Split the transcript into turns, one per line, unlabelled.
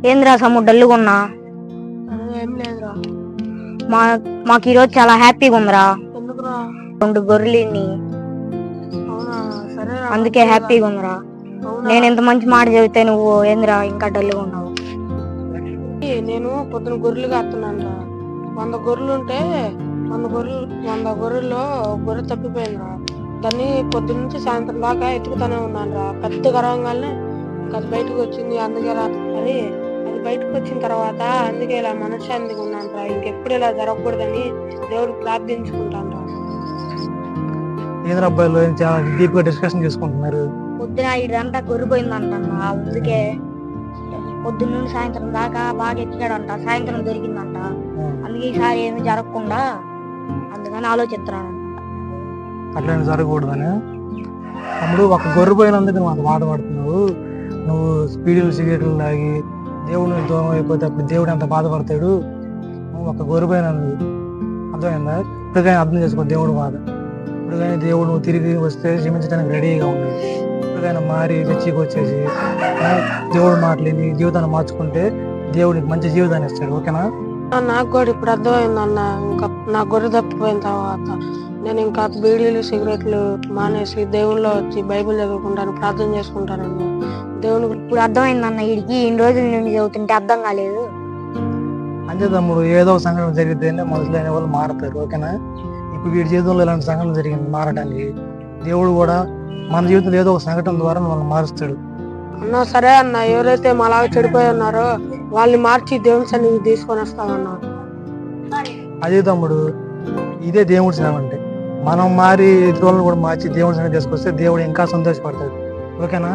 ఏంద్రా సమ్ము డల్లుగున్నా?
ఏం లేదురా.
మాకు ఈరోజు చాలా హ్యాపీగా ఉందిరా.
ఎందుకురా?
2 గొర్రెలిని,
అవునా? సరే,
అందుకే హ్యాపీగా ఉందిరా. నేను ఇంత మంచి మాట చెబితే నువ్వు ఏంద్రా ఇంకా డల్లుగా ఉన్నావు?
నేను పొద్దున గొర్రెలు కాస్తున్నాను రా. 100 గొర్రెలు ఉంటే 100 గొర్రెల్లో గొర్రె తప్పిపోయిందిరా. దాన్ని పొద్దున్న నుంచి సాయంత్రం దాకా ఎత్తుకుతానే ఉన్నాను రా. పెద్ద గర్వంగానే అది బయటకు వచ్చింది. అందుకే రా అది బయటకు వచ్చిన తర్వాత అందుకే ఇలా మనశ్శాంతిగా ఉన్నాను రా. ఇంకెప్పుడు ఇలా జరగకూడదని దేవుడికి ప్రార్థించుకుంటాను రా.
ఏంద్ర అబ్బాయిలు చాలా డీప్ గా డిస్కషన్ చేసుకుంటున్నారు.
పొద్దున ఇదంతా గొర్రెపోయిందంట. అందుకే పొద్దున్న నుండి సాయంత్రం దాకా బాగా ఎత్తికాడంట. సాయంత్రం దొరికిందంట. అందుకే ఈసారి ఏమి జరగకుండా అందుకని ఆలోచిస్తున్నాను.
అట్లా జరగకూడదని. తమ్ముడు, ఒక గొర్రె పోయినందుకు నువ్వు అంత బాధపడుతున్నావు. నువ్వు స్పీడ్లు సిగరెట్లు తాగి దేవుడిని దూరం అయిపోతే అప్పుడు దేవుడు ఎంత బాధపడతాడు. నువ్వు ఒక గొర్రె పోయినందుకు అర్థమైందా? ఇప్పటికైనా అర్థం చేసుకో దేవుడు బాధ. ఇప్పటికైనా దేవుడు నువ్వు తిరిగి వస్తే క్షమించడానికి రెడీగా ఉంది. ఇప్పటికైనా మారి చర్చికి వచ్చేసి దేవుడు మాటలేని జీవితాన్ని మార్చుకుంటే దేవుడికి మంచి జీవితాన్ని ఇస్తాడు. ఓకేనా?
నాకు కూడా ఇప్పుడు అర్థమైందన్న. ఇంకా నా గొర్రె తప్పిపోయిన తర్వాత నేను ఇంకా బీడీలు సిగరెట్లు మానేసి దేవుళ్ళో వచ్చి బైబిల్ చదువుకుంటాను, ప్రార్థన చేసుకుంటానన్న. దేవుని
ఇప్పుడు అర్థమైందన్న. వీడికి ఇన్ని రోజుల నుండి చదువుతుంటే అర్థం కాలేదు.
అంతే తమ్ముడు, ఏదో ఒక సంఘటన జరిగితేనే మనుషులైన వాళ్ళు మారుతారు. ఓకేనా? ఇప్పుడు వీడి జీవితంలో ఇలాంటి సంఘటన జరిగింది మారడానికి. దేవుడు కూడా మన జీవితంలో ఏదో ఒక సంఘటన ద్వారా మనల్ని మారుస్తాడు.
అన్నా సరే అన్న, ఎవరైతే మాలాగా చెడిపోయి ఉన్నారో వాళ్ళని మార్చి దేవుని సన్నిధికి తీసుకొని వస్తామన్నా.
అదే తమ్ముడు, ఇదే దేవుడి సేవ అంటే. మనం మారి ఇతరులను కూడా మార్చి దేవుడి సన్నిధికి తీసుకొస్తే దేవుడు ఇంకా సంతోషపడతాడు. ఓకేనా?